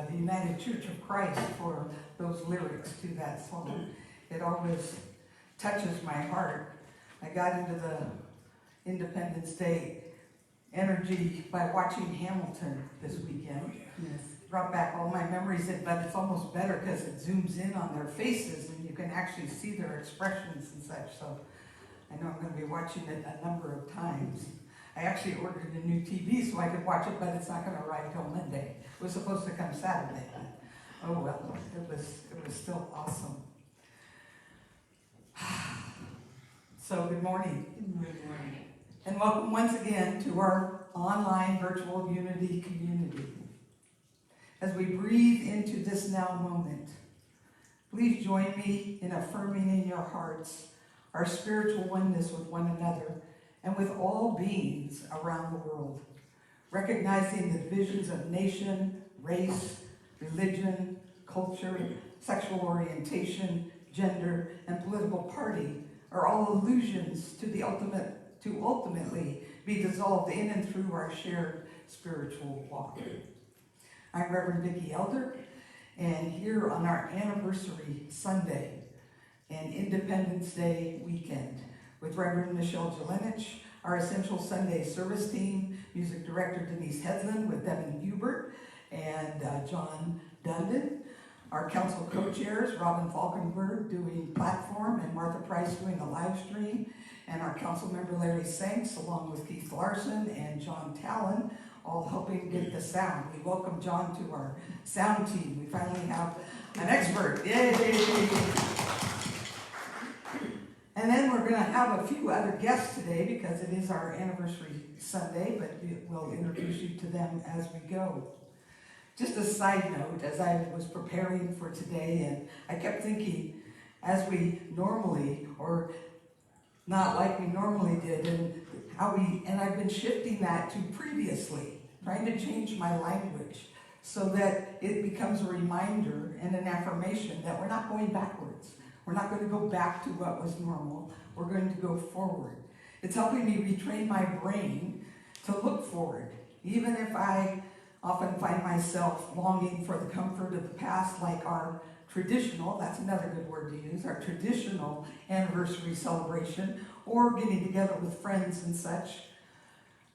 the United Church of Christ for those lyrics to that song. It always touches my heart. I got into the Independence Day energy by watching Hamilton this weekend. Yes. Brought back all my memories, but it's almost better because it zooms in on their faces and you can actually see their expressions and such. So I know I'm going to be watching it a number of times. I actually ordered a new TV so I could watch it, but it's not going to arrive till Monday. It was supposed to come Saturday, but oh well, it was still awesome. So good morning. Good morning. And welcome once again to our online virtual Unity community. As we breathe into this now moment, please join me in affirming in your hearts our spiritual oneness with one another and with all beings around the world, recognizing the divisions of nation, race, religion, culture, sexual orientation, gender, and political party are all illusions to ultimately be dissolved in and through our shared spiritual walk. I'm Reverend Vicky Elder, and here on our anniversary Sunday and Independence Day weekend with Reverend Michelle Jelenich, our Essential Sunday Service Team, Music Director Denise Hedlund with Devin Hubert and John Dundon, our Council Co-Chairs, Robin Falkenberg doing platform and Martha Price doing the live stream, and our Council Member Larry Sanks along with Keith Larson and John Talon, all helping get the sound. We welcome John to our sound team. We finally have an expert. Yay! And then we're going to have a few other guests today because it is our anniversary Sunday, but we'll introduce you to them as we go. Just a side note, as I was preparing for today, and I kept thinking, as we normally, or not like we normally did, and I've been shifting that to previously, trying to change my language so that it becomes a reminder and an affirmation that we're not going backwards. We're not going to go back to what was normal. We're going to go forward. It's helping me retrain my brain to look forward, even if I often find myself longing for the comfort of the past, like our traditional, that's another good word to use, our traditional anniversary celebration, or getting together with friends and such.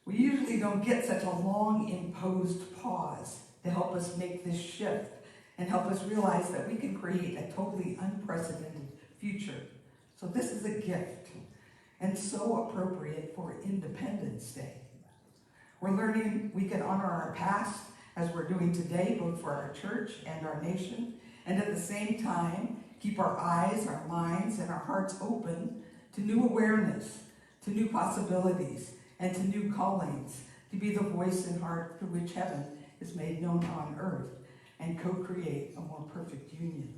We usually don't get such a long imposed pause to help us make this shift and help us realize that we can create a totally unprecedented future. So this is a gift and so appropriate for Independence Day. We're learning we can honor our past as we're doing today, both for our church and our nation, and at the same time, keep our eyes, our minds, and our hearts open to new awareness, to new possibilities, and to new callings, to be the voice and heart through which heaven is made known on earth and co-create a more perfect union.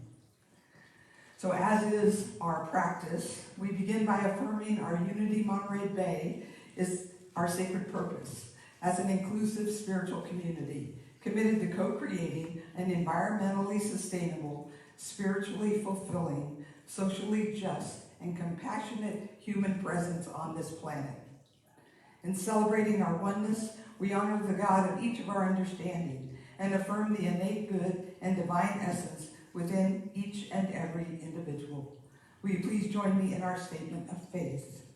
So as is our practice, we begin by affirming our Unity Monterey Bay is our sacred purpose as an inclusive spiritual community committed to co-creating an environmentally sustainable, spiritually fulfilling, socially just, and compassionate human presence on this planet. In celebrating our oneness, we honor the God of each of our understanding and affirm the innate good and divine essence within each and every individual. Will you please join me in our statement of faith?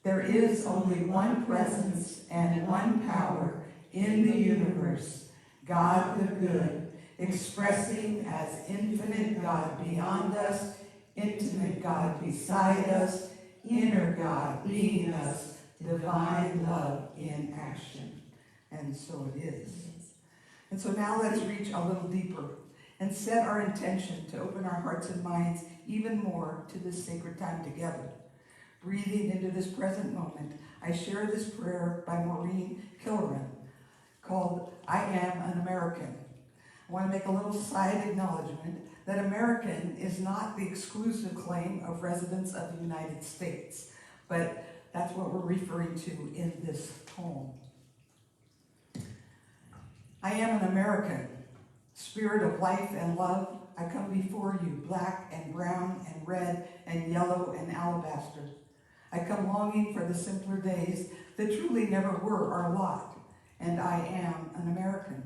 There is only one presence and one power in the universe, God the good, expressing as infinite God beyond us, intimate God beside us, inner God being us, divine love in action. And so it is. And so now let's reach a little deeper and set our intention to open our hearts and minds even more to this sacred time together. Breathing into this present moment, I share this prayer by Maureen Killeran called I Am an American. I want to make a little side acknowledgement that American is not the exclusive claim of residents of the United States, but that's what we're referring to in this poem. I am an American, spirit of life and love. I come before you, black and brown and red and yellow and alabaster. I come longing for the simpler days that truly never were our lot, and I am an American.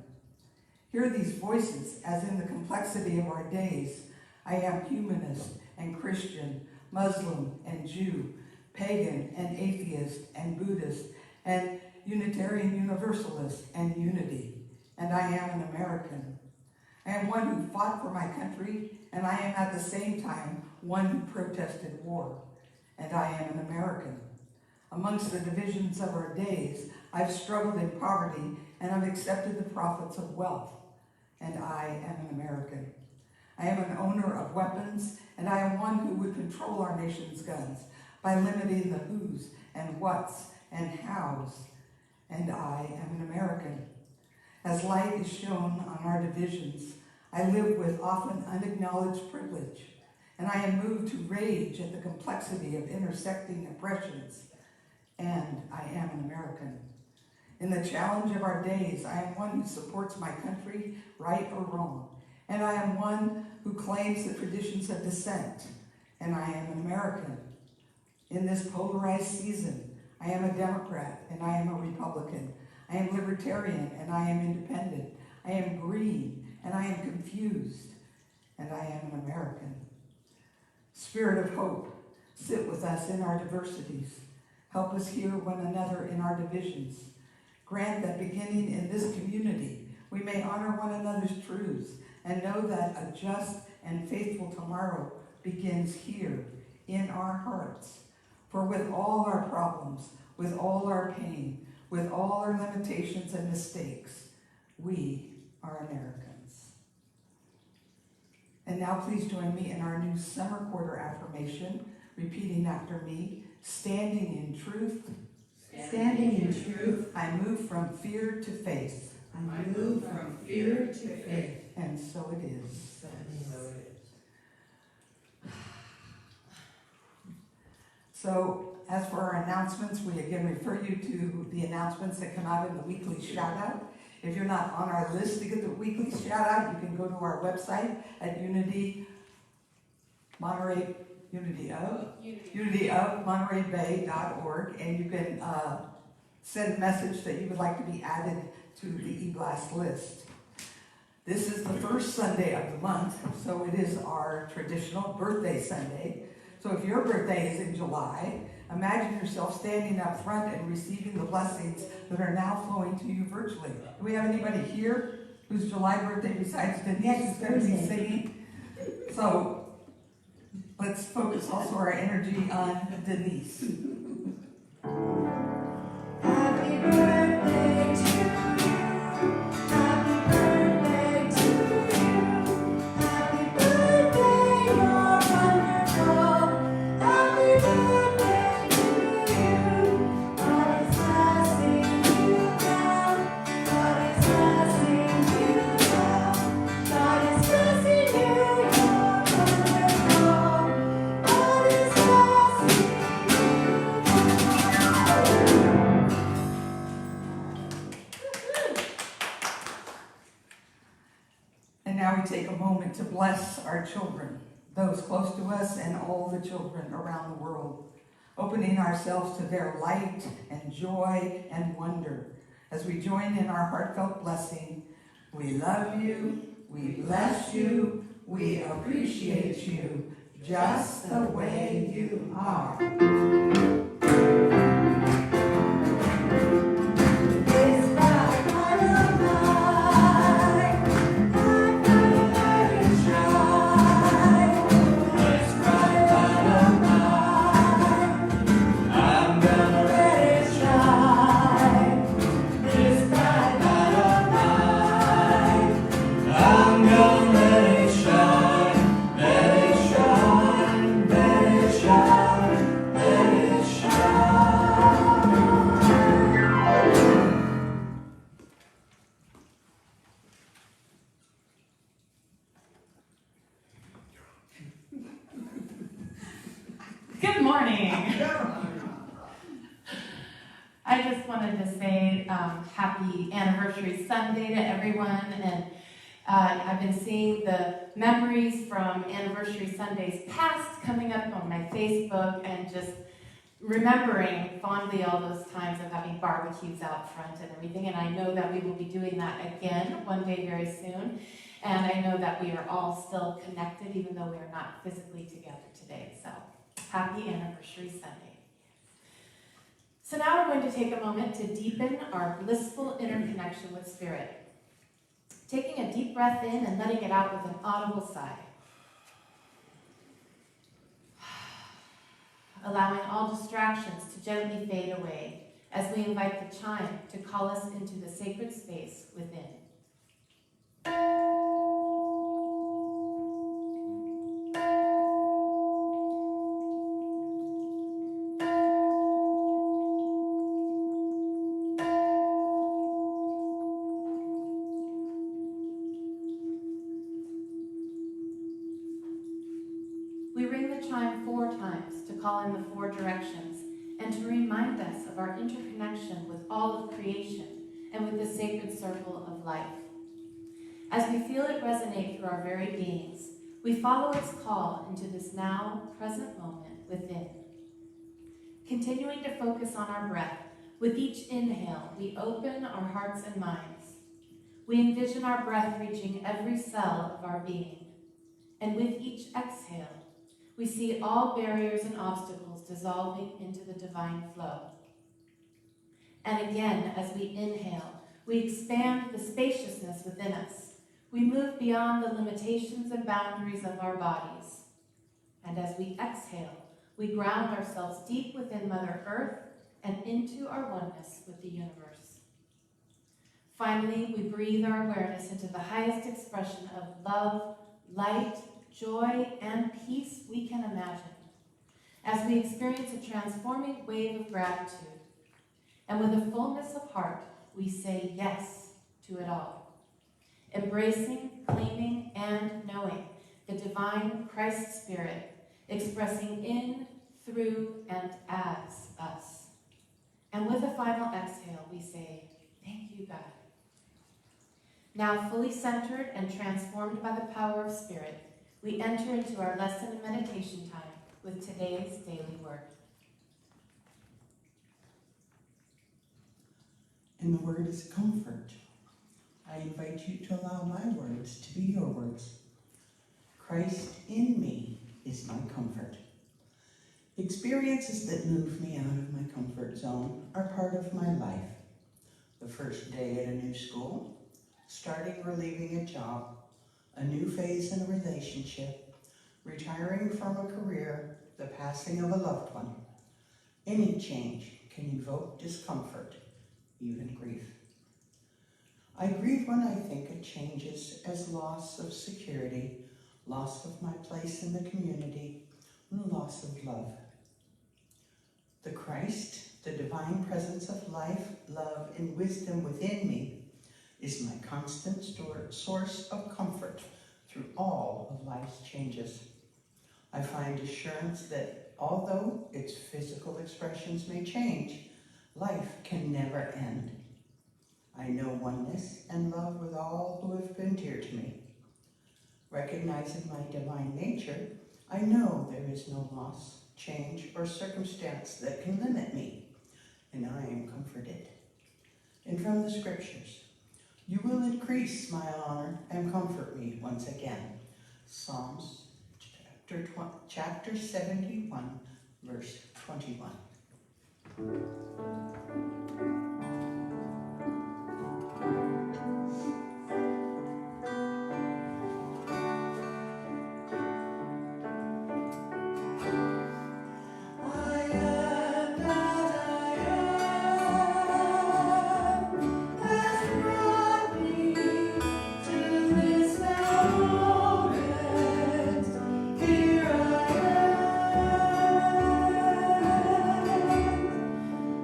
Hear these voices as in the complexity of our days. I am humanist and Christian, Muslim and Jew, pagan and atheist and Buddhist, and Unitarian Universalist and Unity. And I am an American. I am one who fought for my country, and I am at the same time one who protested war. And I am an American. Amongst the divisions of our days, I've struggled in poverty, and I've accepted the profits of wealth. And I am an American. I am an owner of weapons, and I am one who would control our nation's guns by limiting the who's and what's and how's. And I am an American. As light is shown on our divisions, I live with often unacknowledged privilege, and I am moved to rage at the complexity of intersecting oppressions. And I am an American. In the challenge of our days, I am one who supports my country, right or wrong. And I am one who claims the traditions of dissent. And I am an American. In this polarized season, I am a Democrat and I am a Republican. I am libertarian and I am independent. I am green and I am confused. And I am an American. Spirit of hope, sit with us in our diversities. Help us hear one another in our divisions. Grant that beginning in this community, we may honor one another's truths and know that a just and faithful tomorrow begins here in our hearts. For with all our problems, with all our pain, with all our limitations and mistakes, we are Americans. And now please join me in our new summer quarter affirmation, repeating after me, standing in truth. Standing in truth, I move from fear to faith. I move from fear to faith. And so it is. So, as for our announcements, we again refer you to the announcements that come out in the weekly shout-out. If you're not on our list to get the weekly shout-out, you can go to our website at Unity of Monterey Bay.org, and you can send a message that you would like to be added to the e-blast list. This is the first Sunday of the month, so it is our traditional birthday Sunday. So if your birthday is in July, imagine yourself standing up front and receiving the blessings that are now flowing to you virtually. Do we have anybody here whose July birthday besides Denise who's going to be singing? So let's focus also our energy on Denise. Happy birthday to you. Happy birthday to you. Happy birthday, you're wonderful. Happy birthday to you. God is blessing you now. God is blessing you now. God is blessing you, you're wonderful. God is blessing you. And now we take a moment to bless our children, those close to us and all the children around the world, opening ourselves to their light and joy and wonder. As we join in our heartfelt blessing, we love you, we bless you, we appreciate you, just the way you are. This bright light of mine, I'm gonna let it shine. This bright light of mine, I'm gonna let it shine. This bright light of mine, I'm gonna let it shine. Let it shine, let it shine, let it shine. Good morning. I just wanted to say happy anniversary Sunday to everyone, and I've been seeing the memories from anniversary Sundays past coming up on my Facebook, and just remembering fondly all those times of having barbecues out front and everything, and I know that we will be doing that again one day very soon, and I know that we are all still connected even though we are not physically together today, so happy Anniversary Sunday. So now we're going to take a moment to deepen our blissful interconnection with Spirit. Taking a deep breath in and letting it out with an audible sigh. Allowing all distractions to gently fade away as we invite the chime to call us into the sacred space within. We ring the chime 4 times to call in the 4 directions and to remind us of our interconnection with all of creation and with the sacred circle of life. As we feel it resonate through our very beings, we follow its call into this now present moment within. Continuing to focus on our breath, with each inhale, we open our hearts and minds. We envision our breath reaching every cell of our being. And with each exhale, we see all barriers and obstacles dissolving into the divine flow. And again, as we inhale, we expand the spaciousness within us. We move beyond the limitations and boundaries of our bodies. And as we exhale, we ground ourselves deep within Mother Earth and into our oneness with the universe. Finally, we breathe our awareness into the highest expression of love, light, joy, and peace we can imagine, as we experience a transforming wave of gratitude. And with a fullness of heart, we say yes to it all, embracing, claiming, and knowing the divine Christ Spirit, expressing in, through, and as us. And with a final exhale, we say, thank you, God. Now fully centered and transformed by the power of Spirit, we enter into our lesson and meditation time with today's daily word. And the word is comfort. I invite you to allow my words to be your words. Christ in me is my comfort. Experiences that move me out of my comfort zone are part of my life. The first day at a new school, starting or leaving a job, a new phase in a relationship, retiring from a career, the passing of a loved one. Any change can evoke discomfort, even grief. I grieve when I think of changes as loss of security, loss of my place in the community, and loss of love. The Christ, the divine presence of life, love, and wisdom within me is my constant source of comfort through all of life's changes. I find assurance that although its physical expressions may change, life can never end. I know oneness and love with all who have been dear to me. Recognizing my divine nature, I know there is no loss, change, or circumstance that can limit me, and I am comforted. And from the scriptures, you will increase my honor and comfort me once again. Psalms chapter 71, verse 21.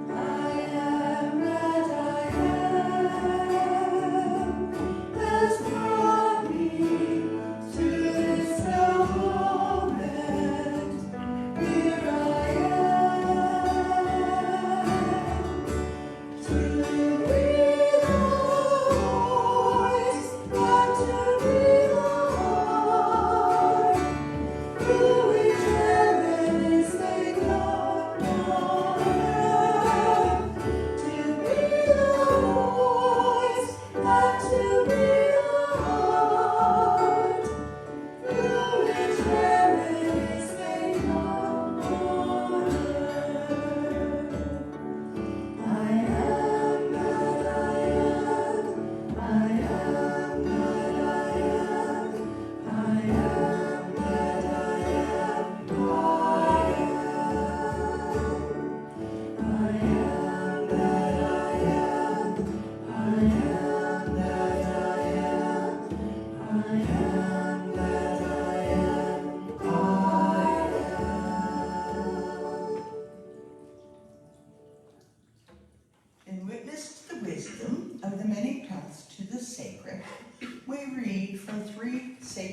I am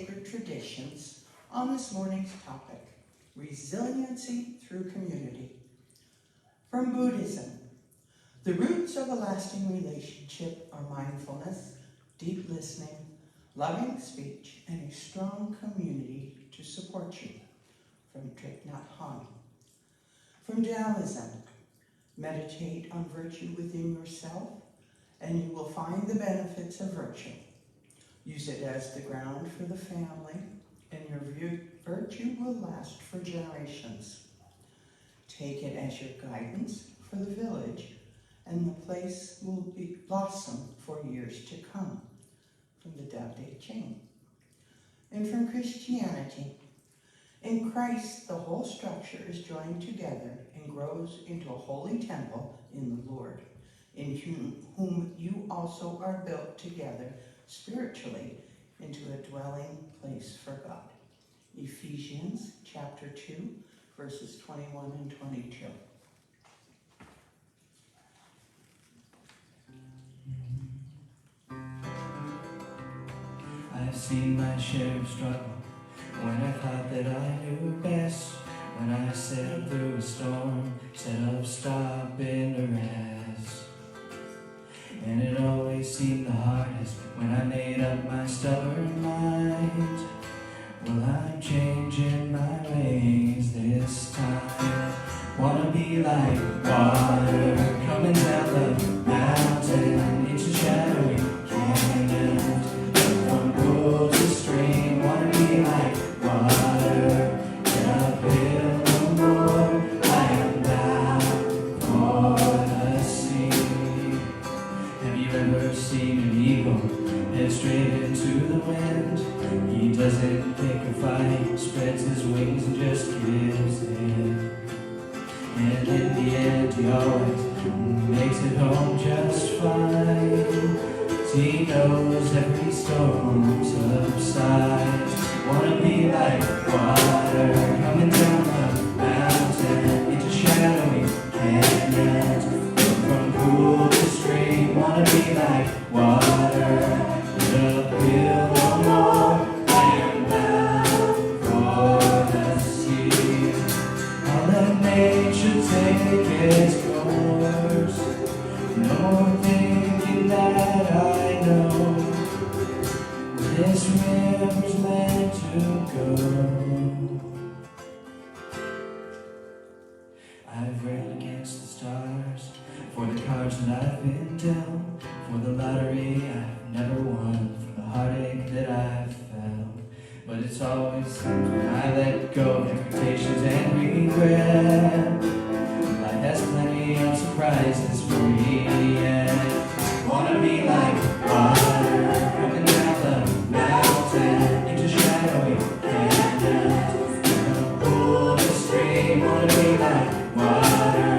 sacred traditions on this morning's topic, resiliency through community. From Buddhism, the roots of a lasting relationship are mindfulness, deep listening, loving speech, and a strong community to support you. From Thich Nhat Hanh. From Taoism, meditate on virtue within yourself, and you will find the benefits of virtue. Use it as the ground for the family, and your virtue will last for generations. Take it as your guidance for the village, and the place will blossom for years to come. From the Tao Te Ching. And from Christianity, in Christ the whole structure is joined together and grows into a holy temple in the Lord, in whom you also are built together spiritually into a dwelling place for God. Ephesians chapter 2, verses 21 and 22. I've seen my share of struggle when I thought that I knew best. When I sailed through a storm, instead of stopping to rest. And it always seemed the hardest when I made up my stubborn mind. Well, I'm changing my ways this time. Wanna be like water coming down the mountain into shadowy canyons. From pool to stream, wanna be like water. Get uphill no more, I am bound for the sea. Have you ever seen an eagle head straight into the wind? He doesn't pick a fight, spreads his wings and just gives in. And in the end he always makes it home just fine. He knows every storm subsides. Wanna be like water coming down the mountain into shadowy canyons. From pool to stream, wanna be like water. Get uphill no more, I am bound for the sea. I'll let nature take its course. No more thinking that I know this river's meant to go. I've read against the stars for the cards that I've been dealt, for the lottery I've never won, for the heartache that I've felt. But it's always seems when I let go of expectations and regret, life has plenty of surprises for me yet. Wanna be like water coming down the mountain into shadowy canyons. From pool to stream, wanna be like water.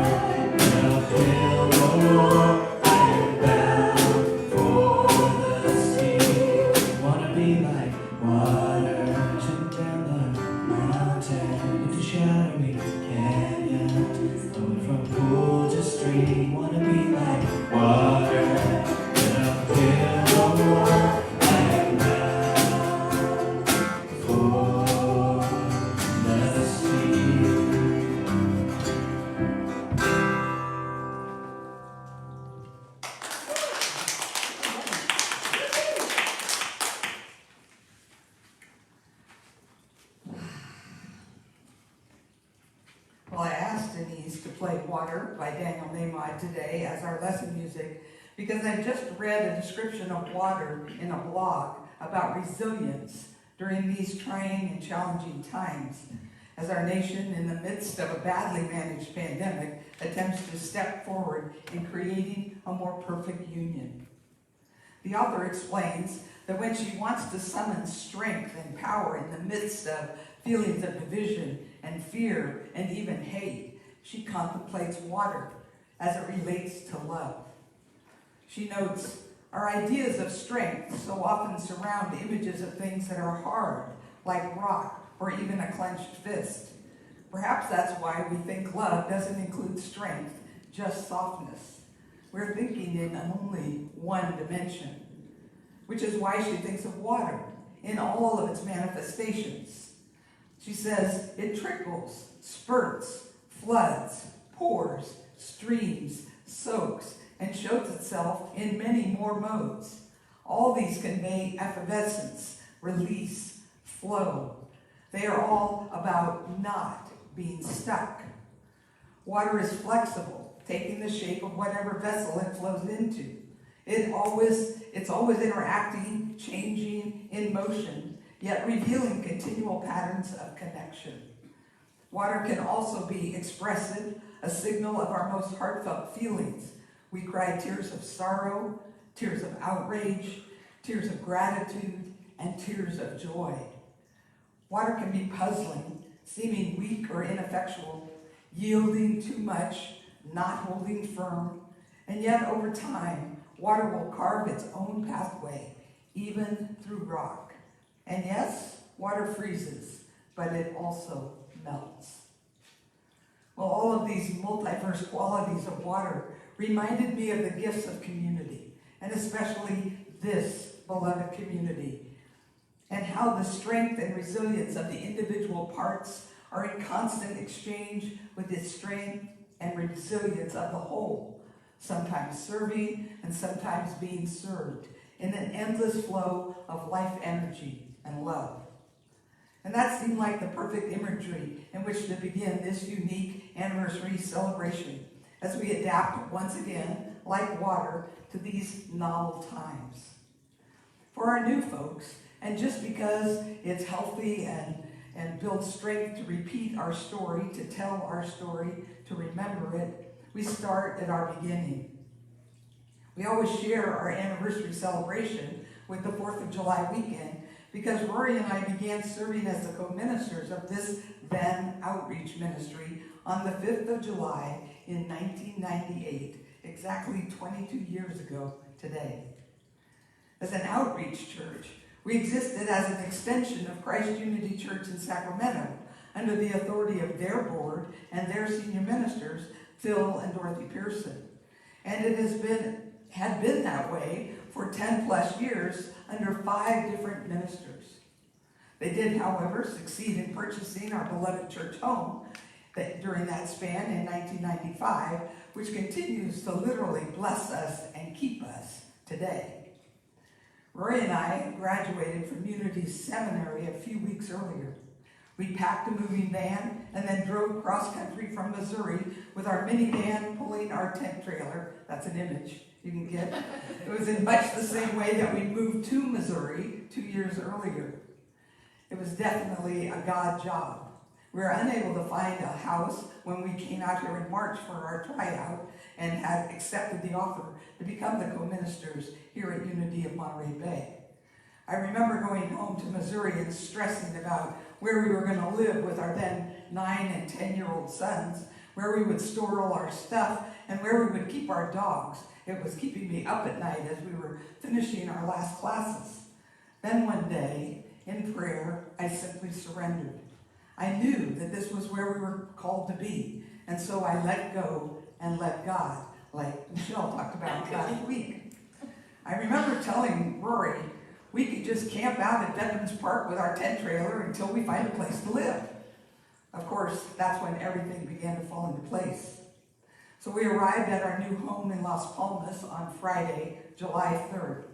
Get uphill no more, I am bound for the sea. Wanna be like water down the mountain into shadowy canyons. Going from pool to stream, wanna be like water. Get uphill no more, I am bound for the sea. Well, I asked Denise to play Water by Daniel Nahmod today as our lesson music because I just read a description of water in a blog about resilience during these trying and challenging times as our nation, in the midst of a badly managed pandemic, attempts to step forward in creating a more perfect union. The author explains that when she wants to summon strength and power in the midst of feelings of division and fear and even hate, she contemplates water as it relates to love. She notes, our ideas of strength so often surround images of things that are hard, like rock or even a clenched fist. Perhaps that's why we think love doesn't include strength, just softness. We're thinking in only one dimension, which is why she thinks of water in all of its manifestations. She says it trickles, spurts, floods, pours, streams, soaks, and shows itself in many more modes. All these convey effervescence, release, flow. They are all about not being stuck. Water is flexible, taking the shape of whatever vessel it flows into. It's always interacting, changing, in motion, yet revealing continual patterns of connection. Water can also be expressive, a signal of our most heartfelt feelings. We cry tears of sorrow, tears of outrage, tears of gratitude, and tears of joy. Water can be puzzling, seeming weak or ineffectual, yielding too much, not holding firm, and yet over time, water will carve its own pathway, even through rock. And yes, water freezes, but it also melts. Well, all of these multiverse qualities of water reminded me of the gifts of community, and especially this beloved community, and how the strength and resilience of the individual parts are in constant exchange with the strength and resilience of the whole, sometimes serving and sometimes being served in an endless flow of life energy and love. And that seemed like the perfect imagery in which to begin this unique anniversary celebration as we adapt once again, like water, to these novel times. For our new folks, and just because it's healthy and builds strength to repeat our story, to tell our story, to remember it, we start at our beginning. We always share our anniversary celebration with the 4th of July weekend because Rory and I began serving as the co-ministers of this then outreach ministry on the 5th of July in 1998, exactly 22 years ago today. As an outreach church, we existed as an extension of Christ Unity Church in Sacramento under the authority of their board and their senior ministers, Phil and Dorothy Pearson. And it had been that way for 10 plus years under 5 different ministers. They did, however, succeed in purchasing our beloved church home during that span in 1995, which continues to literally bless us and keep us today. Rory and I graduated from Unity's seminary a few weeks earlier. We packed a moving van and then drove cross country from Missouri with our minivan pulling our tent trailer. That's an image you can get. It was in much the same way that we moved to Missouri 2 years earlier. It was definitely a God job. We were unable to find a house when we came out here in March for our tryout and had accepted the offer to become the co-ministers here at Unity of Monterey Bay. I remember going home to Missouri and stressing about where we were going to live with our then 9 and 10-year-old sons, where we would store all our stuff, and where we would keep our dogs. It was keeping me up at night as we were finishing our last classes. Then one day, in prayer, I simply surrendered. I knew that this was where we were called to be, and so I let go and let God, like Michelle talked about last week. I remember telling Rory we could just camp out at Veterans Park with our tent trailer until we find a place to live. Of course, that's when everything began to fall into place. So we arrived at our new home in Las Palmas on Friday, July 3rd,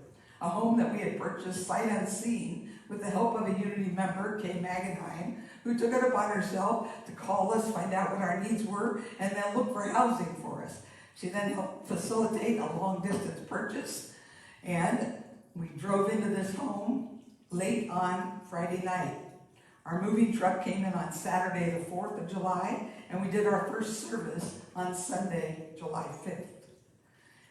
a home that we had purchased sight unseen with the help of a Unity member, Kay Magenheim, who took it upon herself to call us, find out what our needs were, and then look for housing for us. She then helped facilitate a long-distance purchase, and we drove into this home late on Friday night. Our moving truck came in on Saturday, the 4th of July, and we did our first service on Sunday, July 5th.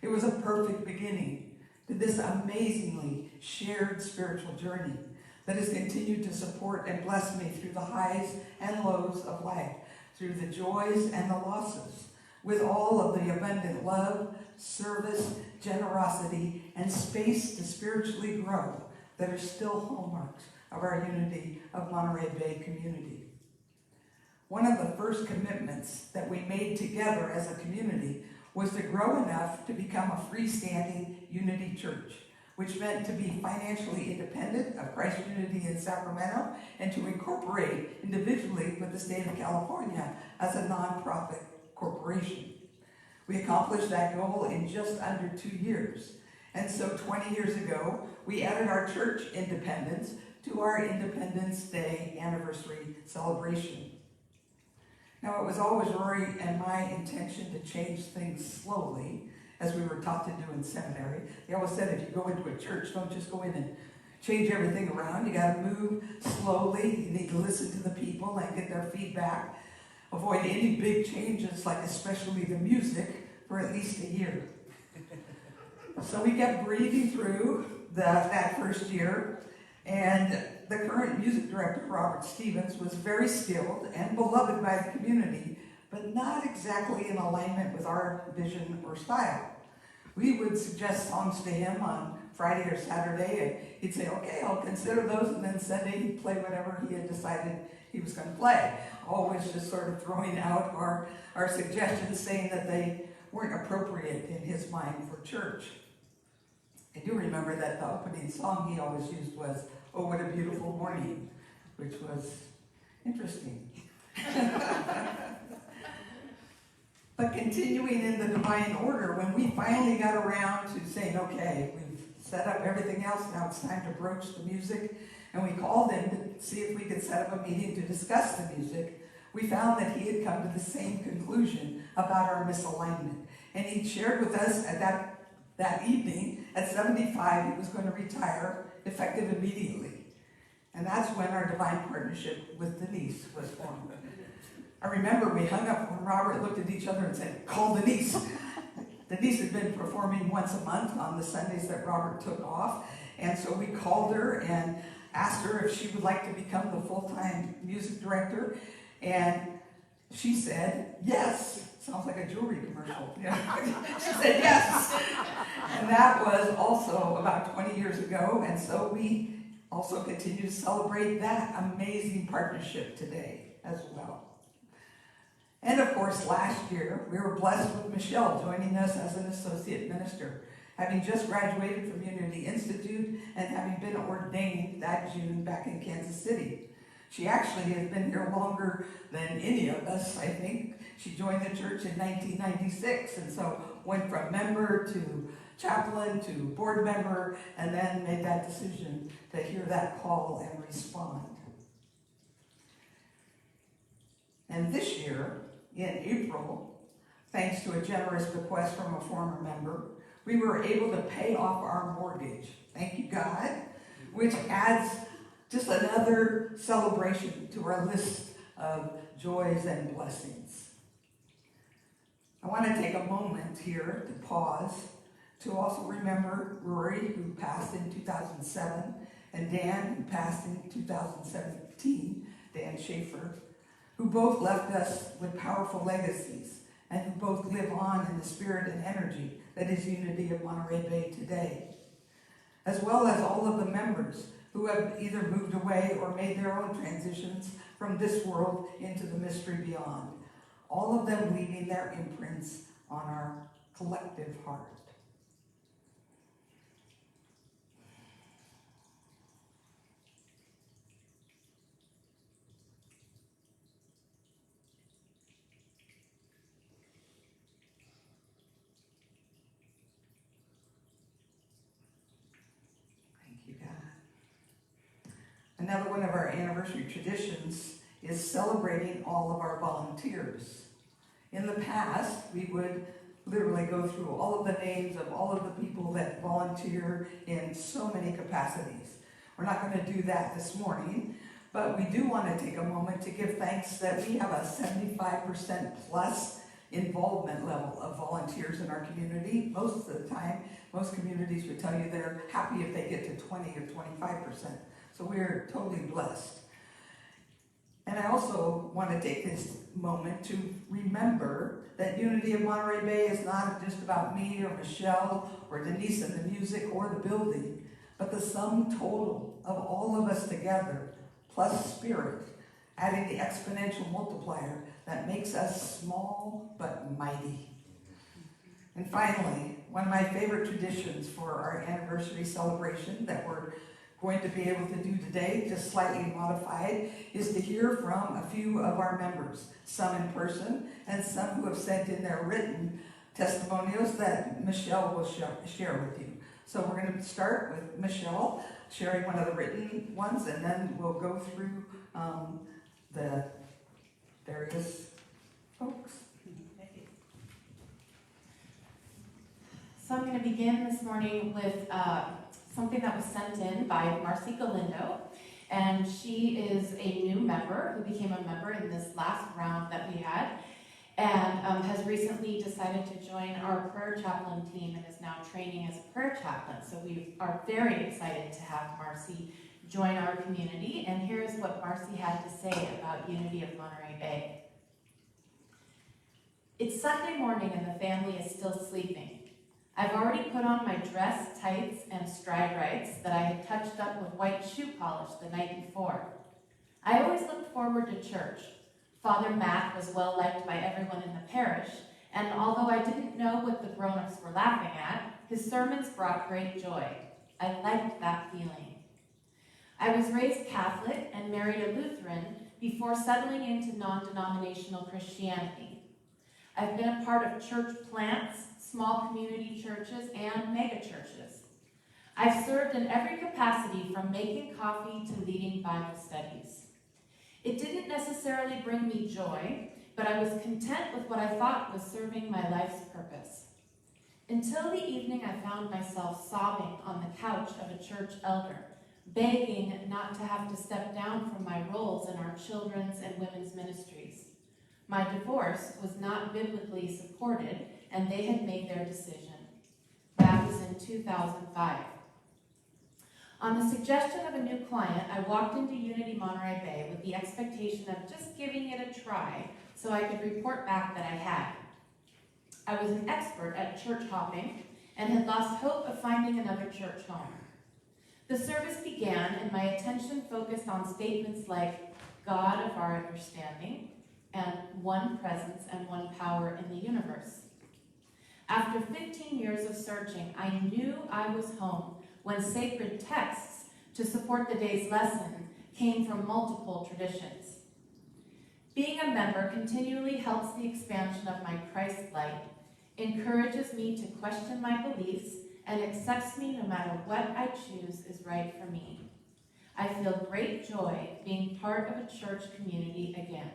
It was a perfect beginning to this amazingly shared spiritual journey that has continued to support and bless me through the highs and lows of life, through the joys and the losses, with all of the abundant love, service, generosity, and space to spiritually grow that are still hallmarks of our Unity of Monterey Bay community. One of the first commitments that we made together as a community was to grow enough to become a freestanding Unity church which meant to be financially independent of Christ Unity in Sacramento and to incorporate individually with the state of California as a nonprofit corporation. We accomplished that goal in just under 2 years. And so 20 years ago, we added our church independence to our Independence Day anniversary celebration. Now, it was always Rory and my intention to change things slowly, as we were taught to do in seminary. They always said if you go into a church, don't just go in and change everything around. You got to move slowly. You need to listen to the people and get their feedback. Avoid any big changes, like especially the music, for at least a year. So we kept breathing through that first year, and the current music director, Robert Stevens, was very skilled and beloved by the community, but not exactly in alignment with our vision or style. We would suggest songs to him on Friday or Saturday, and he'd say, okay, I'll consider those, and then Sunday he'd play whatever he had decided he was going to play. Always just sort of throwing out our suggestions, saying that they weren't appropriate in his mind for church. I do remember that the opening song he always used was, "Oh, What a Beautiful Morning," which was interesting. But continuing in the divine order, when we finally got around to saying, okay, we've set up everything else, now it's time to broach the music, and we called him to see if we could set up a meeting to discuss the music, we found that he had come to the same conclusion about our misalignment. And he shared with us at that evening, at 75, he was going to retire, effective immediately. And that's when our divine partnership with Denise was formed. I remember we hung up when Robert looked at each other and said, call Denise. Denise had been performing once a month on the Sundays that Robert took off. And so we called her and asked her if she would like to become the full-time music director. And she said, yes. Sounds like a jewelry commercial. She said yes. And that was also about 20 years ago. And so we also continue to celebrate that amazing partnership today as well. And of course, last year, we were blessed with Michelle joining us as an associate minister, having just graduated from Unity Institute and having been ordained that June back in Kansas City. She actually has been here longer than any of us, I think. She joined the church in 1996, and so went from member to chaplain to board member, and then made that decision to hear that call and respond. And this year, in April, thanks to a generous bequest from a former member, we were able to pay off our mortgage. Thank you, God, which adds just another celebration to our list of joys and blessings. I want to take a moment here to pause to also remember Rory, who passed in 2007, and Dan, who passed in 2017, Dan Schaefer, who both left us with powerful legacies and who both live on in the spirit and energy that is Unity of Monterey Bay today, as well as all of the members who have either moved away or made their own transitions from this world into the mystery beyond, all of them leaving their imprints on our collective heart. Another one of our anniversary traditions is celebrating all of our volunteers. In the past, we would literally go through all of the names of all of the people that volunteer in so many capacities. We're not going to do that this morning, but we do want to take a moment to give thanks that we have a 75% plus involvement level of volunteers in our community. Most of the time, most communities would tell you they're happy if they get to 20 or 25%. So we're totally blessed. And I also want to take this moment to remember that Unity of Monterey Bay is not just about me or Michelle or Denise and the music or the building, but the sum total of all of us together, plus spirit, adding the exponential multiplier that makes us small but mighty. And finally, one of my favorite traditions for our anniversary celebration that we're going to be able to do today, just slightly modified, is to hear from a few of our members, some in person and some who have sent in their written testimonials that Michelle will share with you. So we're going to start with Michelle sharing one of the written ones, and then we'll go through the various folks. So I'm going to begin this morning with something that was sent in by Marcy Galindo, and she is a new member who became a member in this last round that we had, and has recently decided to join our prayer chaplain team and is now training as a prayer chaplain. So we are very excited to have Marcy join our community, and here's what Marcy had to say about Unity of Monterey Bay. It's Sunday morning and the family is still sleeping. I've already put on my dress, tights, and stride rights that I had touched up with white shoe polish the night before. I always looked forward to church. Father Matt was well liked by everyone in the parish, and although I didn't know what the grown-ups were laughing at, his sermons brought great joy. I liked that feeling. I was raised Catholic and married a Lutheran before settling into non-denominational Christianity. I've been a part of church plants, small community churches, and mega churches. I've served in every capacity from making coffee to leading Bible studies. It didn't necessarily bring me joy, but I was content with what I thought was serving my life's purpose. Until the evening I found myself sobbing on the couch of a church elder, begging not to have to step down from my roles in our children's and women's ministries. My divorce was not biblically supported, and they had made their decision. That was in 2005. On the suggestion of a new client, I walked into Unity Monterey Bay with the expectation of just giving it a try so I could report back that I had. I was an expert at church hopping and had lost hope of finding another church home. The service began and my attention focused on statements like, God of our understanding, and one presence and one power in the universe. After 15 years of searching, I knew I was home when sacred texts to support the day's lesson came from multiple traditions. Being a member continually helps the expansion of my Christ light, encourages me to question my beliefs, and accepts me no matter what I choose is right for me. I feel great joy being part of a church community again,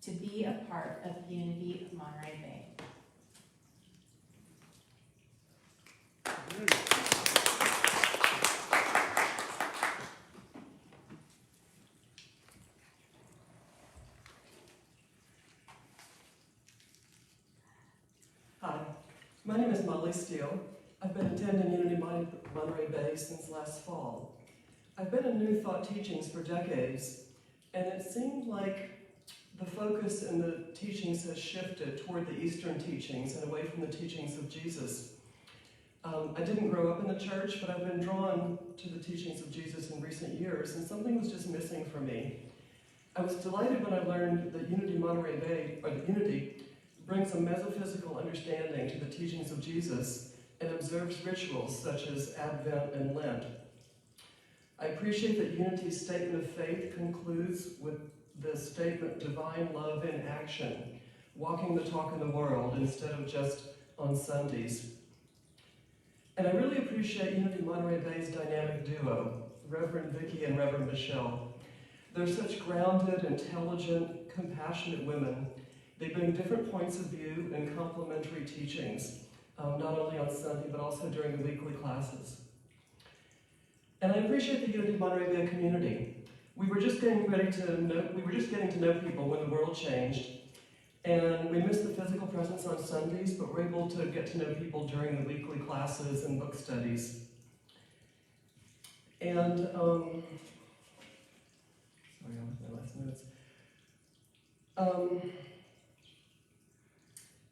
to be a part of Unity of Monterey Bay. Hi, my name is Molly Steele. I've been attending Unity Monterey Bay since last fall. I've been in New Thought teachings for decades, and it seemed like the focus in the teachings has shifted toward the Eastern teachings and away from the teachings of Jesus. I didn't grow up in the church, but I've been drawn to the teachings of Jesus in recent years, and something was just missing for me. I was delighted when I learned that Unity Monterey Bay, or the Unity, brings a metaphysical understanding to the teachings of Jesus and observes rituals such as Advent and Lent. I appreciate that Unity's statement of faith concludes with the statement, divine love in action, walking the talk in the world instead of just on Sundays. And I really appreciate Unity Monterey Bay's dynamic duo, Reverend Vicky and Reverend Michelle. They're such grounded, intelligent, compassionate women. They bring different points of view and complementary teachings, not only on Sunday, but also during the weekly classes. And I appreciate the Unity Monterey Bay community. We were just getting to know people when the world changed, and we missed the physical presence on Sundays, but we're able to get to know people during the weekly classes and book studies. And, sorry, I lost my last notes.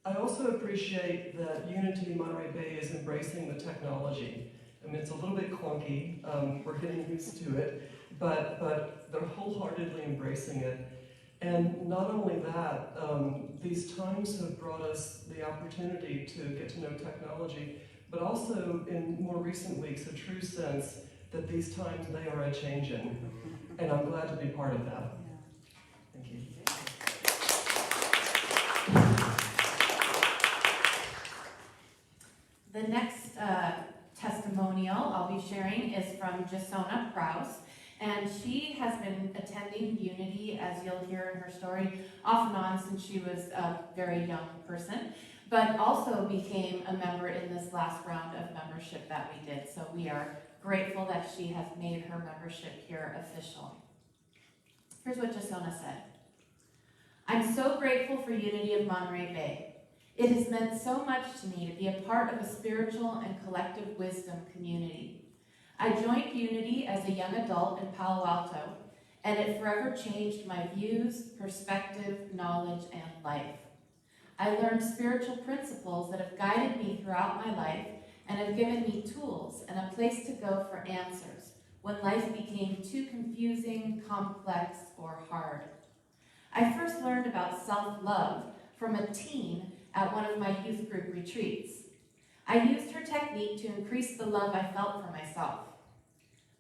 I also appreciate that Unity Monterey Bay is embracing the technology. I mean, it's a little bit clunky, we're getting used to it, but they're wholeheartedly embracing it. And not only that, these times have brought us the opportunity to get to know technology, but also in more recent weeks, a true sense that these times, they are a-changing. And I'm glad to be part of that. Thank you. The next testimonial I'll be sharing is from Jasona Kraus, and she has been attending Unity, as you'll hear in her story, off and on since she was a very young person, but also became a member in this last round of membership that we did. So we are grateful that she has made her membership here official. Here's what Jasona said. I'm so grateful for Unity of Monterey Bay. It has meant so much to me to be a part of a spiritual and collective wisdom community. I joined Unity as a young adult in Palo Alto, and it forever changed my views, perspective, knowledge, and life. I learned spiritual principles that have guided me throughout my life and have given me tools and a place to go for answers when life became too confusing, complex, or hard. I first learned about self-love from a teen at one of my youth group retreats. I used her technique to increase the love I felt for myself.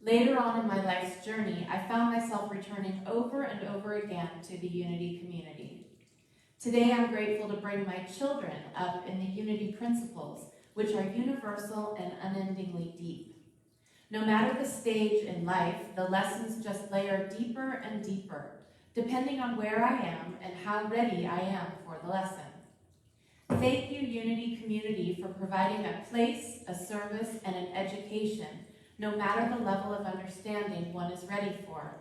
Later on in my life's journey, I found myself returning over and over again to the Unity community. Today, I'm grateful to bring my children up in the Unity principles, which are universal and unendingly deep. No matter the stage in life, the lessons just layer deeper and deeper, depending on where I am and how ready I am for the lesson. Thank you, Unity community, for providing a place, a service, and an education, no matter the level of understanding one is ready for.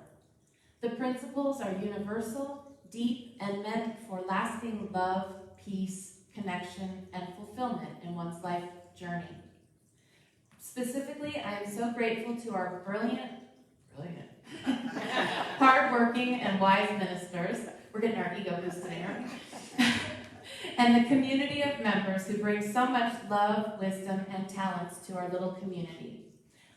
The principles are universal, deep, and meant for lasting love, peace, connection, and fulfillment in one's life journey. Specifically, I am so grateful to our brilliant, hardworking, and wise ministers. We're getting our ego boosted here. And the community of members who bring so much love, wisdom, and talents to our little community.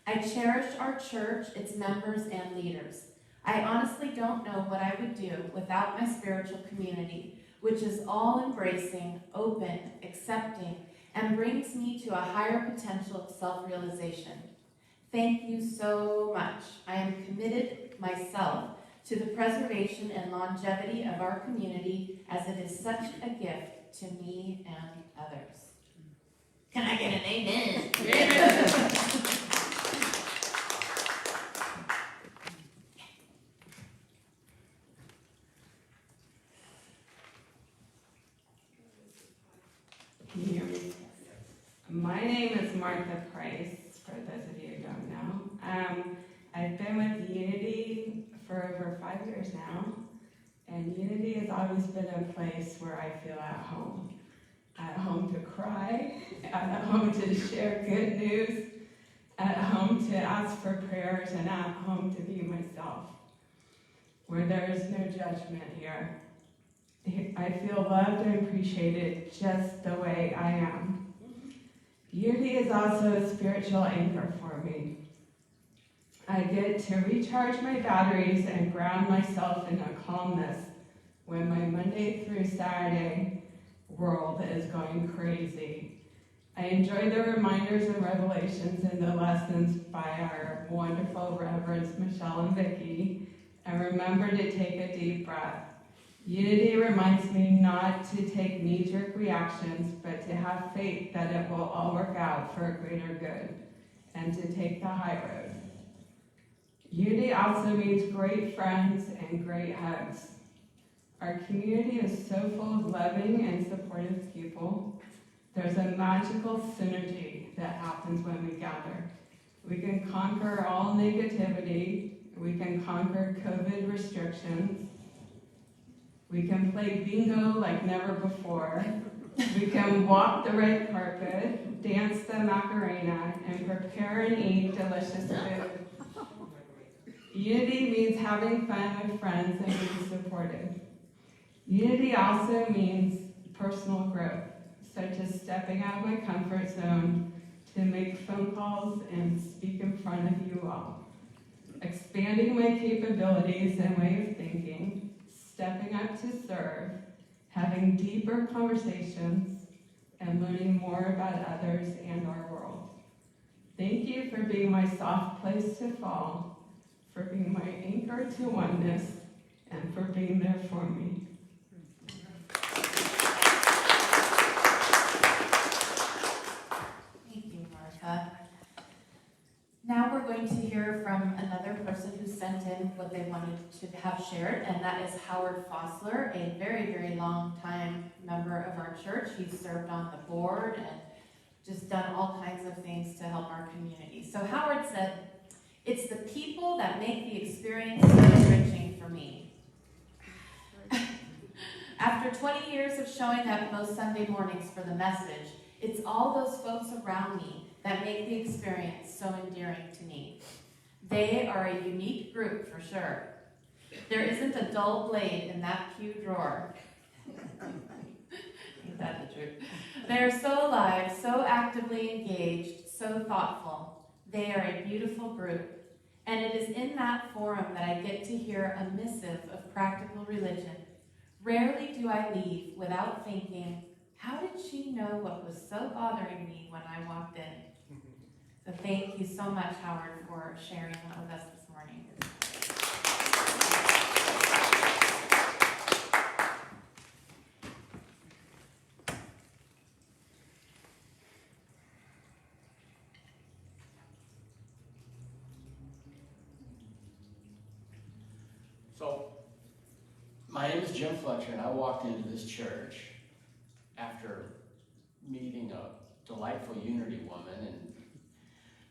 I cherish our church, its members, and leaders. I honestly don't know what I would do without my spiritual community, which is all-embracing, open, accepting, and brings me to a higher potential of self-realization. Thank you so much. I am committed myself to the preservation and longevity of our community, as it is such a gift to me and others. Can I get an amen? Amen. Can you hear me? My name is Martha Price, for those of you who don't know. I've been with Unity for over 5 years now, and Unity has always been a place where I feel at home to cry, at home to share good news, at home to ask for prayers, and at home to be myself, where there is no judgment here. I feel loved and appreciated just the way I am. Unity is also a spiritual anchor for me. I get to recharge my batteries and ground myself in a calmness when my Monday through Saturday world is going crazy. I enjoy the reminders and revelations in the lessons by our wonderful Reverends Michelle and Vicky, and remember to take a deep breath. Unity reminds me not to take knee-jerk reactions, but to have faith that it will all work out for a greater good, and to take the high road. Unity also means great friends and great hugs. Our community is so full of loving and supportive people. There's a magical synergy that happens when we gather. We can conquer all negativity. We can conquer COVID restrictions. We can play bingo like never before. We can walk the red carpet, dance the Macarena, and prepare and eat delicious food. Unity means having fun with friends and being supported. Unity also means personal growth, such as stepping out of my comfort zone to make phone calls and speak in front of you all. Expanding my capabilities and way of thinking, stepping to serve, having deeper conversations, and learning more about others and our world. Thank you for being my soft place to fall, for being my anchor to oneness, and for being there for me. Thank you, Martha. Now we're going to hear from another person who sent in what they wanted to have shared, and that is Howard Fossler, a very, very long time member of our church. He's served on the board and just done all kinds of things to help our community. So Howard said, "It's the people that make the experience so enriching for me. After 20 years of showing up most Sunday mornings for the message, it's all those folks around me that make the experience so endearing to me. They are a unique group for sure. There isn't a dull blade in that pew drawer." Ain't that the truth? "They are so alive, so actively engaged, so thoughtful. They are a beautiful group. And it is in that forum that I get to hear a missive of practical religion. Rarely do I leave without thinking, how did she know what was so bothering me when I walked in?" So thank you so much, Howard, for sharing that with us this morning. So, my name is Jim Fletcher, and I walked into this church after meeting a delightful Unity woman and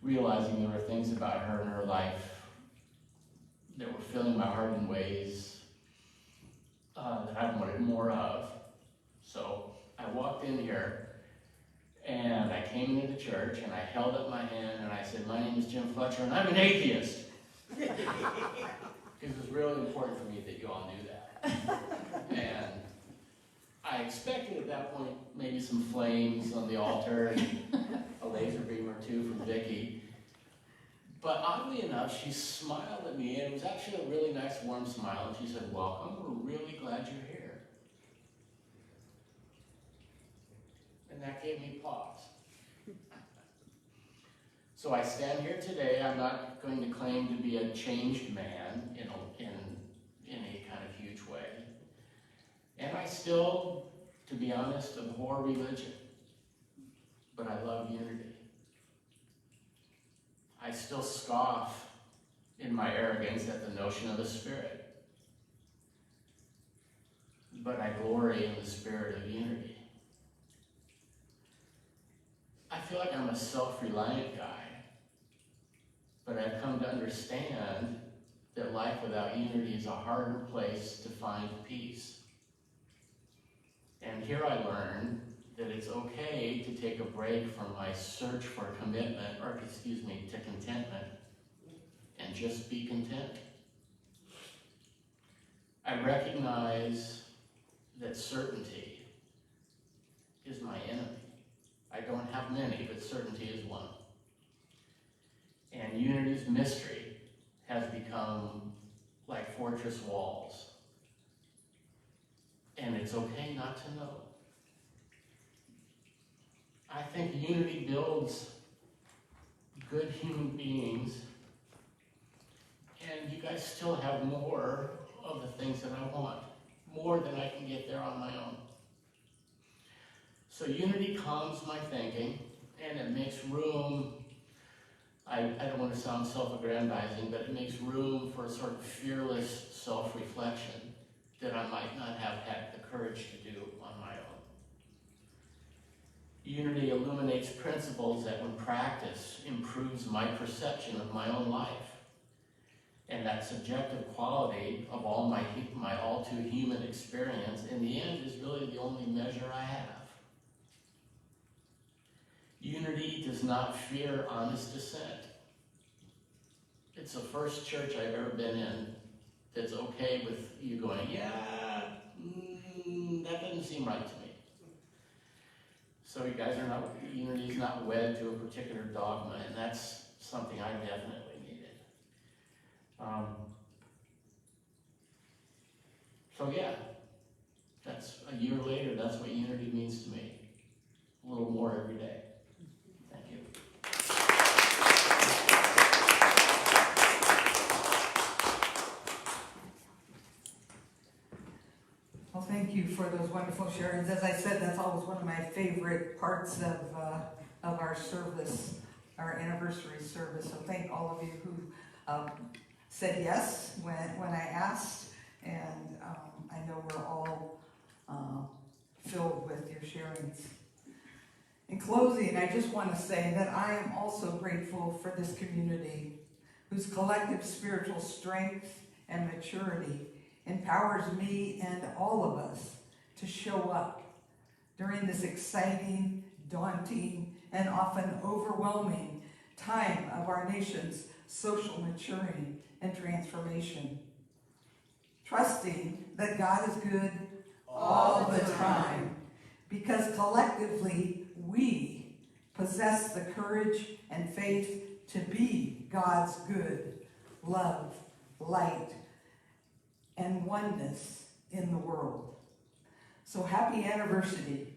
realizing there were things about her and her life that were filling my heart in ways that I wanted more of. So I walked in here and I came into the church and I held up my hand and I said, "My name is Jim Fletcher and I'm an atheist." Because it was really important for me that you all knew that. And I expected at that point maybe some flames on the altar and a laser beam or two from Vicky. But oddly enough, she smiled at me, and it was actually a really nice warm smile, and she said, "Welcome, we're really glad you're here." And that gave me pause. So I stand here today. I'm not going to claim to be a changed man in any kind of huge way. And I still, to be honest, abhor religion. But I love unity. I still scoff in my arrogance at the notion of the Spirit. But I glory in the spirit of unity. I feel like I'm a self-reliant guy. But I've come to understand that life without unity is a harder place to find peace. And here I learned that it's okay to take a break from my search for commitment, to contentment, and just be content. I recognize that certainty is my enemy. I don't have many, but certainty is one. And unity's mystery has become like fortress walls. And it's okay not to know. I think unity builds good human beings, and you guys still have more of the things that I want, more than I can get there on my own. So unity calms my thinking, and it makes room, I don't want to sound self-aggrandizing, but it makes room for a sort of fearless self-reflection that I might not have had the courage to do on my own. Unity illuminates principles that, when practiced, improves my perception of my own life. And that subjective quality of all my all too human experience, in the end, is really the only measure I have. Unity does not fear honest dissent. It's the first church I've ever been in that's okay with you going, yeah, that doesn't seem right to me. So you guys are not, unity is not wed to a particular dogma, and that's something I definitely needed. So yeah, Well, thank you for those wonderful sharings. As I said, that's always one of my favorite parts of our service, our anniversary service. So thank all of you who said yes when I asked, and I know we're all filled with your sharings. In closing, I just want to say that I am also grateful for this community whose collective spiritual strength and maturity empowers me and all of us to show up during this exciting, daunting, and often overwhelming time of our nation's social maturing and transformation. Trusting that God is good all the time, because collectively we possess the courage and faith to be God's good, love, light, and oneness in the world. So happy anniversary,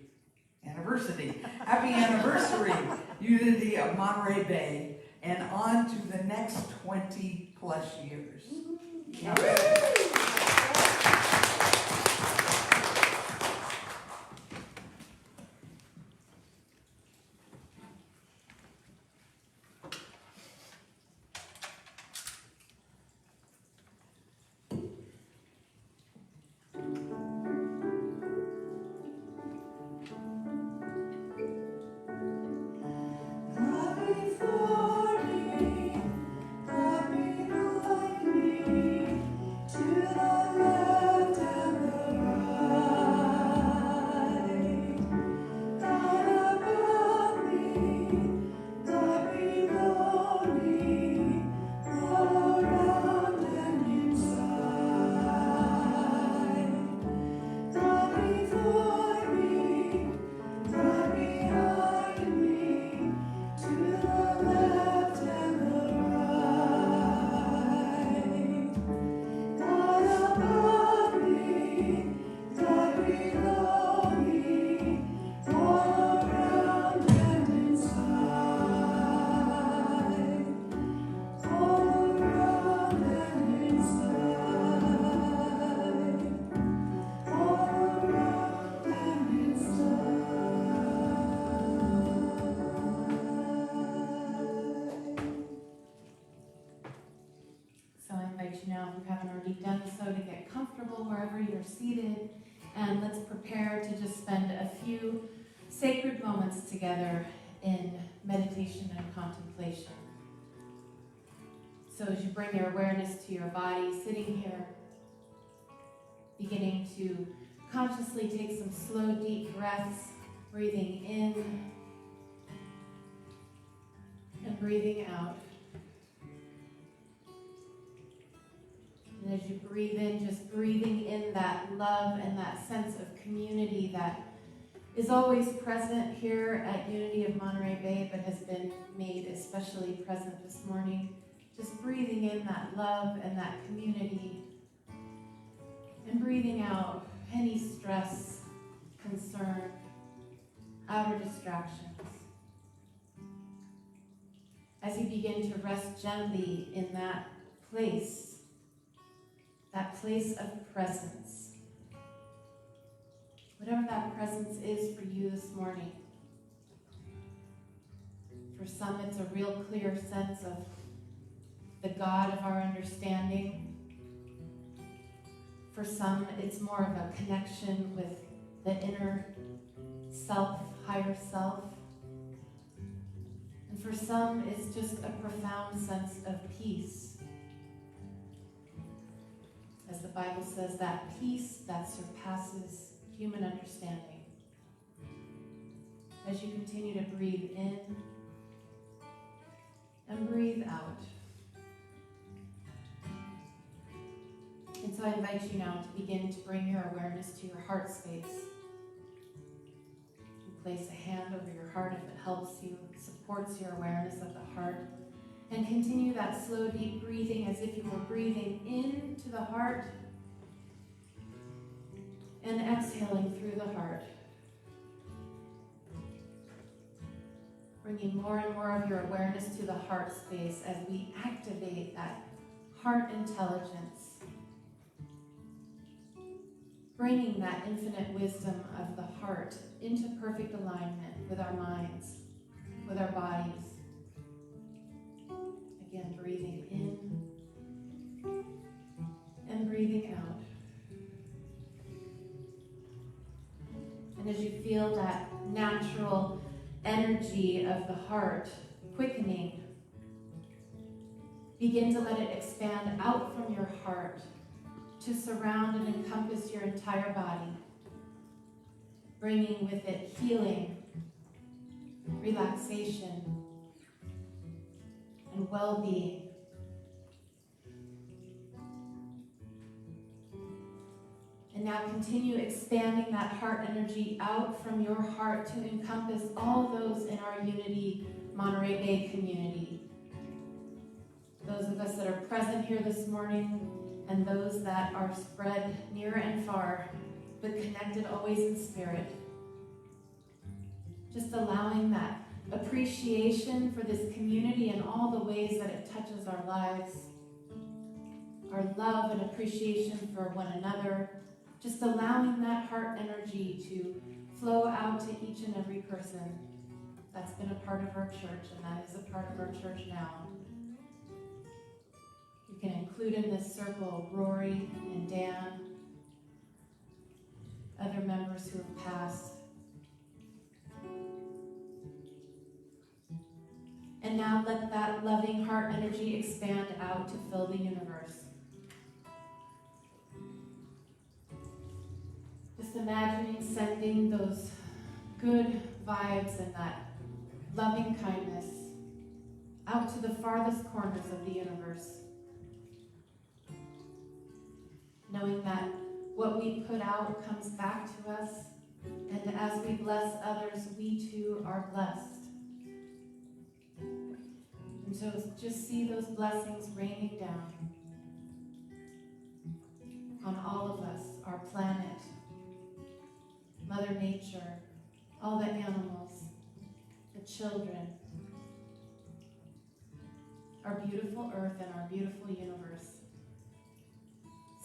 happy anniversary, Unity of Monterey Bay, and on to the next 20 plus years. Now, if you haven't already done so, to get comfortable wherever you're seated, and let's prepare to just spend a few sacred moments together in meditation and contemplation. So as you bring your awareness to your body, sitting here, beginning to consciously take some slow, deep breaths, breathing in and breathing out. And as you breathe in, just breathing in that love and that sense of community that is always present here at Unity of Monterey Bay, but has been made especially present this morning. Just breathing in that love and that community. And breathing out any stress, concern, outer distractions. As you begin to rest gently in that place of presence. Whatever that presence is for you this morning. For some, it's a real clear sense of the God of our understanding. For some, it's more of a connection with the inner self, higher self. And for some, it's just a profound sense of peace. As the Bible says, that peace that surpasses human understanding. As you continue to breathe in and breathe out. And so I invite you now to begin to bring your awareness to your heart space. You place a hand over your heart if it helps you, supports your awareness of the heart. And continue that slow, deep breathing as if you were breathing into the heart and exhaling through the heart. Bringing more and more of your awareness to the heart space as we activate that heart intelligence. bringing that infinite wisdom of the heart into perfect alignment with our minds, with our bodies. Again, breathing in and breathing out. And as you feel that natural energy of the heart quickening, begin to let it expand out from your heart to surround and encompass your entire body, bringing with it healing, relaxation, and well-being. And now continue expanding that heart energy out from your heart to encompass all those in our Unity Monterey Bay community. Those of us that are present here this morning and those that are spread near and far, but connected always in spirit. Just allowing that appreciation for this community and all the ways that it touches our lives, our love and appreciation for one another, just allowing that heart energy to flow out to each and every person that's been a part of our church and that is a part of our church now. You can include in this circle Rory and Dan, other members who have passed. And now let that loving heart energy expand out to fill the universe. Just imagining sending those good vibes and that loving kindness out to the farthest corners of the universe. Knowing that what we put out comes back to us, and as we bless others, we too are blessed. And so just see those blessings raining down on all of us, our planet, Mother Nature, all the animals, the children, our beautiful earth and our beautiful universe.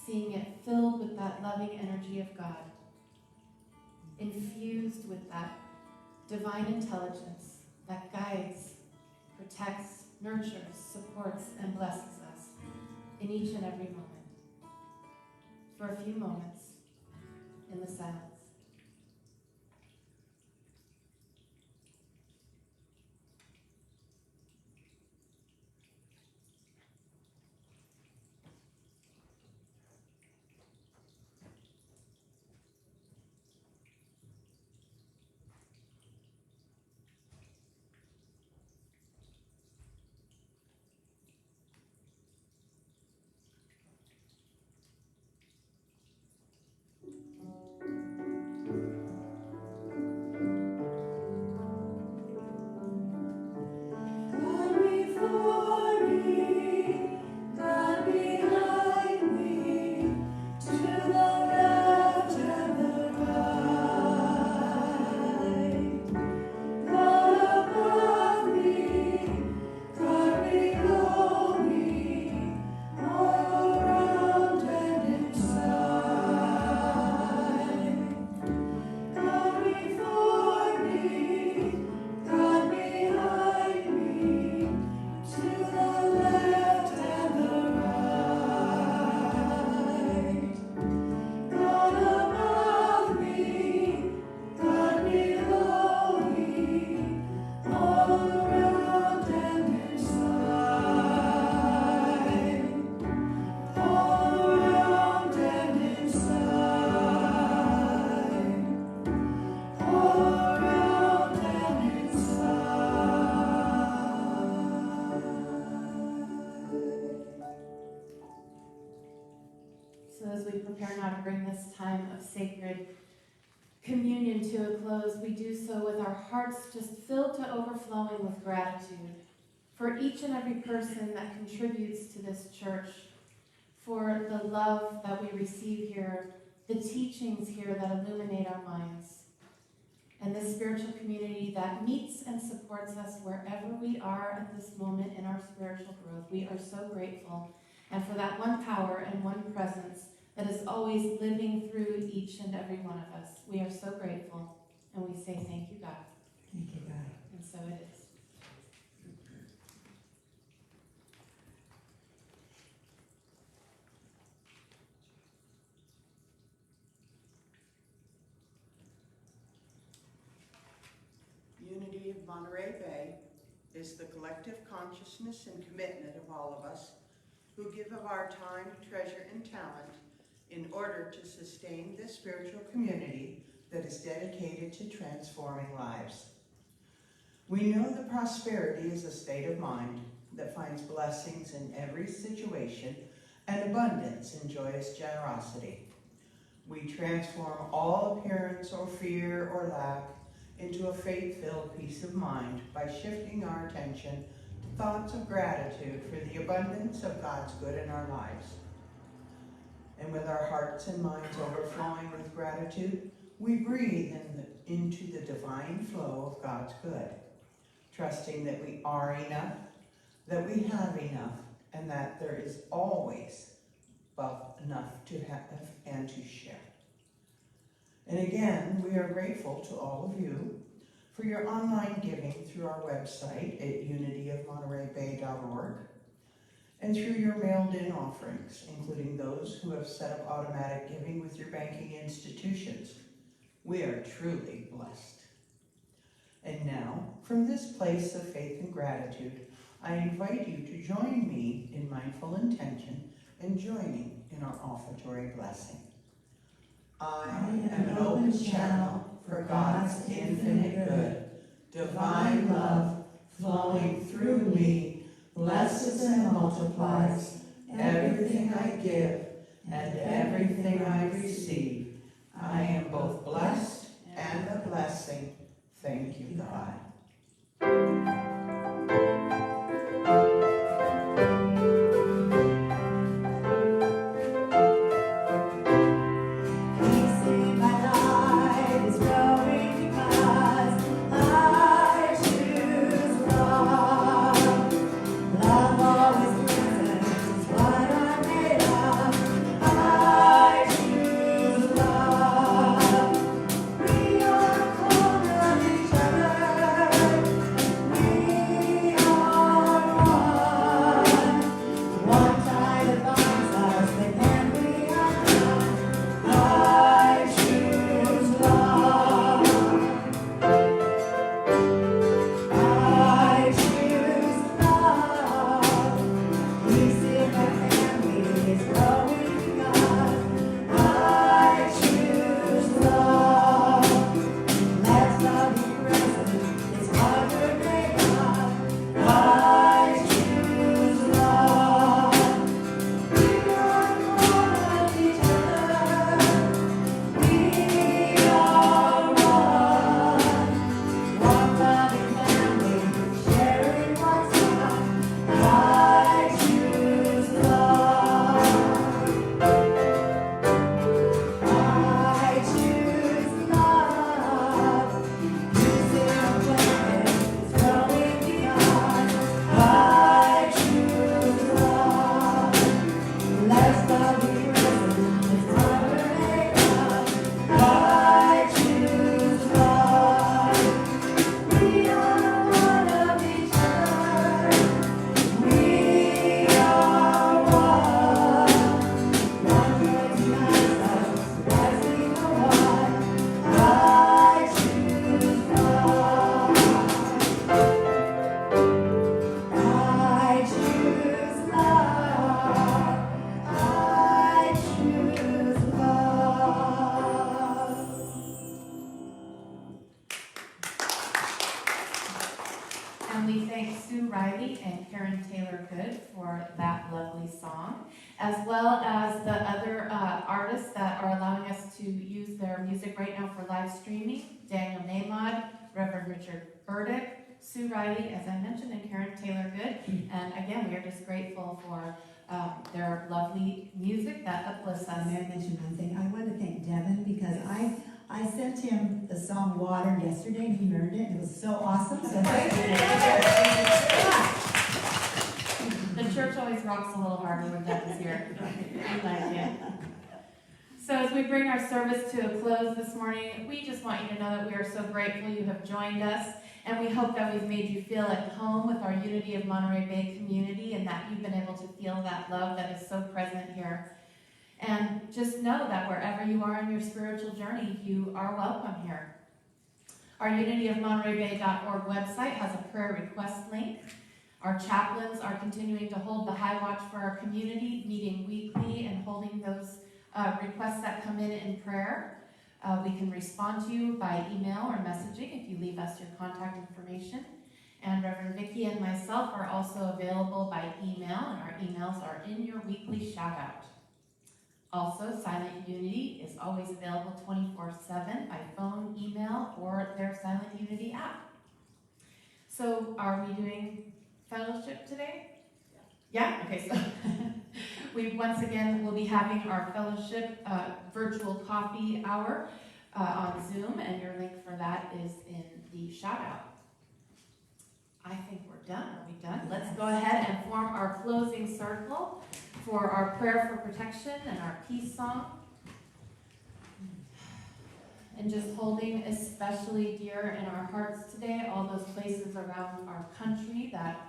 Seeing it filled with that loving energy of God, infused with that divine intelligence that guides, protects, nurtures, supports, and blesses us in each and every moment. For a few moments in the silence. God before me, God behind me, to the left and the right. God above me, God below me, all around and inside. God before me, God behind me, to the left and the right. God above me, God below me, all around and inside. All around and inside. All around and inside. So as we prepare now to bring this time of sacred communion to a close, we do so with our hearts just filled to overflowing with gratitude for each and every person that contributes to this church, for the love that we receive here, the teachings here that illuminate our minds, and the spiritual community that meets and supports us wherever we are at this moment in our spiritual growth. We are so grateful. And for that one power and one presence that is always living through each and every one of us. We are so grateful, and we say thank you, God. Thank you, God. And so it is. Unity of Monterey Bay is the collective consciousness and commitment of all of us who give of our time, treasure, and talent in order to sustain this spiritual community that is dedicated to transforming lives. We know that prosperity is a state of mind that finds blessings in every situation and abundance in joyous generosity. We transform all appearance or fear or lack into a faith-filled peace of mind by shifting our attention to thoughts of gratitude for the abundance of God's good in our lives. And with our hearts and minds overflowing with gratitude, we breathe into the divine flow of God's good, trusting that we are enough, that we have enough, and that there is always enough to have and to share. And again, we are grateful to all of you for your online giving through our website at unityofmontereybay.org and through your mailed-in offerings, including those who have set up automatic giving with your banking institutions. We are truly blessed. And now, from this place of faith and gratitude, I invite you to join me in mindful intention and joining in our offertory blessing. I am an open channel for God's infinite good, divine love flowing through me, blesses and multiplies everything I give and everything I receive. I am both blessed and a blessing. Thank you, God. as well as the other artists that are allowing us to use their music right now for live streaming. Daniel Namod, Reverend Richard Burdick, Sue Riley, as I mentioned, and Karen Taylor Good. And again, we are just grateful for their lovely music that uplifts us. May I mention one thing? I want to thank Devin because I sent him the song Water yesterday and he learned it and it was so awesome. So The church always rocks a little harder when Devin's here. I like it. So as we bring our service to a close this morning, we just want you to know that we are so grateful you have joined us, and we hope that we've made you feel at home with our Unity of Monterey Bay community, and that you've been able to feel that love that is so present here. And just know that wherever you are in your spiritual journey, you are welcome here. Our unityofmontereybay.org website has a prayer request link. Our chaplains are continuing to hold the high watch for our community, meeting weekly and holding those requests that come in prayer. We can respond to you by email or messaging if you leave us your contact information. And Reverend Vicky and myself are also available by email, and our emails are in your weekly shout out. Also, Silent Unity is always available 24/7 by phone, email, or their Silent Unity app. So are we doing fellowship today? Yeah? Okay, so we once again will be having our fellowship virtual coffee hour on Zoom, and your link for that is in the shout out. I think we're done. Are we done? Let's go ahead and form our closing circle for our prayer for protection and our peace song. And just holding especially dear in our hearts today all those places around our country that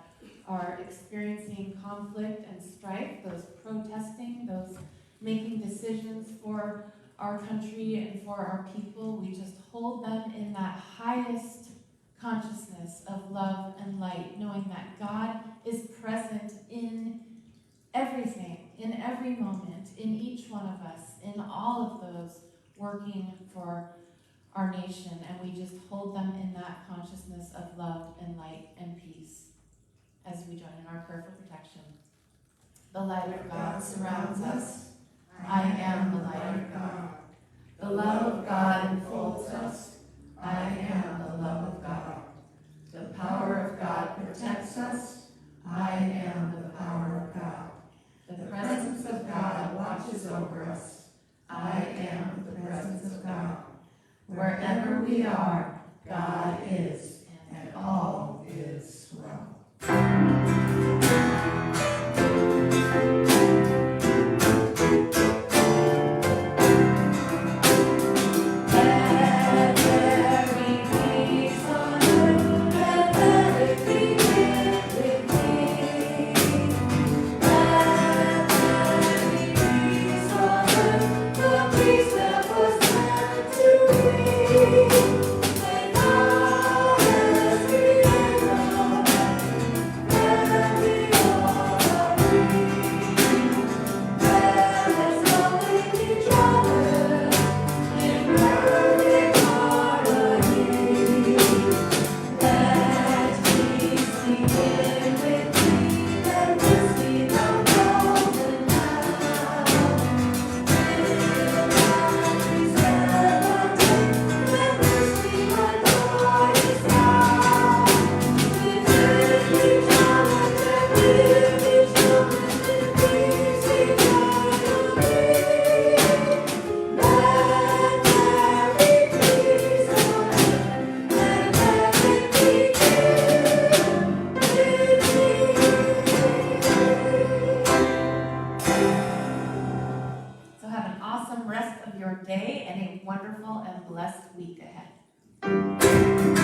are experiencing conflict and strife, those protesting, those making decisions for our country and for our people. We just hold them in that highest consciousness of love and light, knowing that God is present in everything, in every moment, in each one of us, in all of those working for our nation, and we just hold them in that consciousness of love and light and peace as we join in our prayer for protection. The light of God surrounds us. I am the light of God. The love of God enfolds us. I am the love of God. The power of God protects us. I am the power of God. The presence of God watches over us. I am the presence of God. Wherever we are, God is, and all is well. Rest of your day and a wonderful and blessed week ahead.